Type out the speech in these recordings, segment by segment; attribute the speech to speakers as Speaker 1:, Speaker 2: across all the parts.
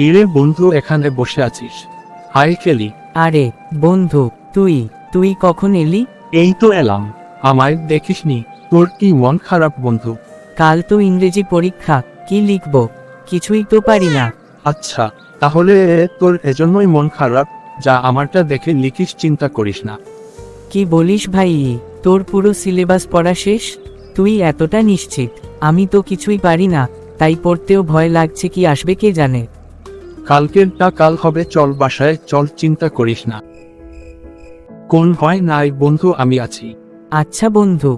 Speaker 1: কিরে বন্ধু, এখানে বসে আছিস? হাই খেলি।
Speaker 2: আরে বন্ধু, তুই কখন এলি?
Speaker 1: এই তো এলাম। আমায় দেখিসনি? তোর কি মন খারাপ বন্ধু?
Speaker 2: কাল তো ইংরেজি পরীক্ষা, কি লিখব? কিছুই তো পারি না।
Speaker 1: আচ্ছা, তাহলে তোর এজন্যই মন খারাপ? যা আমারটা দেখে লিখিস, চিন্তা করিস না।
Speaker 2: কি বলিস ভাই, তোর পুরো সিলেবাস পড়া শেষ? তুই এতটা নিশ্চিত? আমি তো কিছুই পারি না, তাই পড়তেও ভয় লাগছে, কি আসবে কে জানে।
Speaker 1: কালকেরটা কাল হবে, চল বাসায় চল, চিন্তা করিস না। কোন ভয় নাই বন্ধু, আমি আছি।
Speaker 2: আচ্ছা বন্ধু।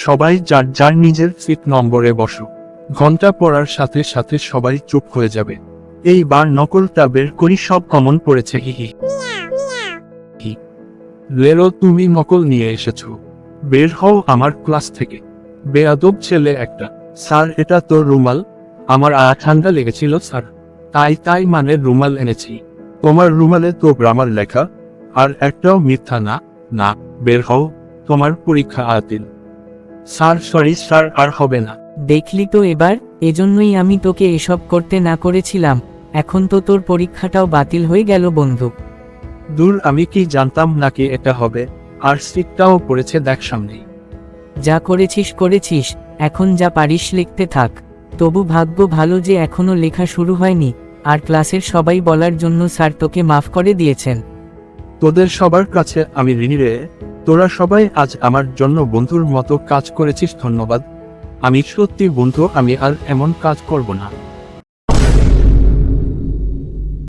Speaker 1: সবাই যার যার নিজের সিট নম্বরে বসো। ঘন্টা পড়ার সাথে সাথে সবাই চুপ হয়ে যাবে। এইবার নকলটা বের করি, সব কমন পড়েছে। হিহি। লেরো, তুমি নকল নিয়ে এসেছো? বের হও আমার ক্লাস থেকে। বেয়াদব ছেলে একটা। স্যার, এটা তো রুমাল। আমার ঠান্ডা লেগেছিল স্যার, তাই মানে রুমাল এনেছি। তোমার রুমালে তো গ্রামার লেখা, আর একটাও মিথ্যা না। না, বের হও, তোমার পরীক্ষা আতিল। স্যার সরি স্যার, আর হবে না।
Speaker 2: দেখলি তো এবার, এজন্যই আমি তোকে এসব করতে না করেছিলাম। এখন তো তোর পরীক্ষাটাও বাতিল হয়ে গেল বন্ধু।
Speaker 1: দূর, আমি কি জানতাম নাকি এটা হবে। আর সিটটাও পড়েছে দেখ সামনেই।
Speaker 2: যা করেছিস, এখন যা পারিস লিখতে থাক। তবু ভাগ্য ভালো যে এখনো লেখা শুরু হয়নি, আর ক্লাসের সবাই বলার জন্য স্যার তোকে মাফ করে দিয়েছেন।
Speaker 1: তোদের সবার কাছে আমি ঋণী রে। তোরা সবাই আজ আমার জন্য বন্ধুর মতো কাজ করেছিস, ধন্যবাদ। আমি সত্যি বন্ধু, আমি আর এমন কাজ করব না।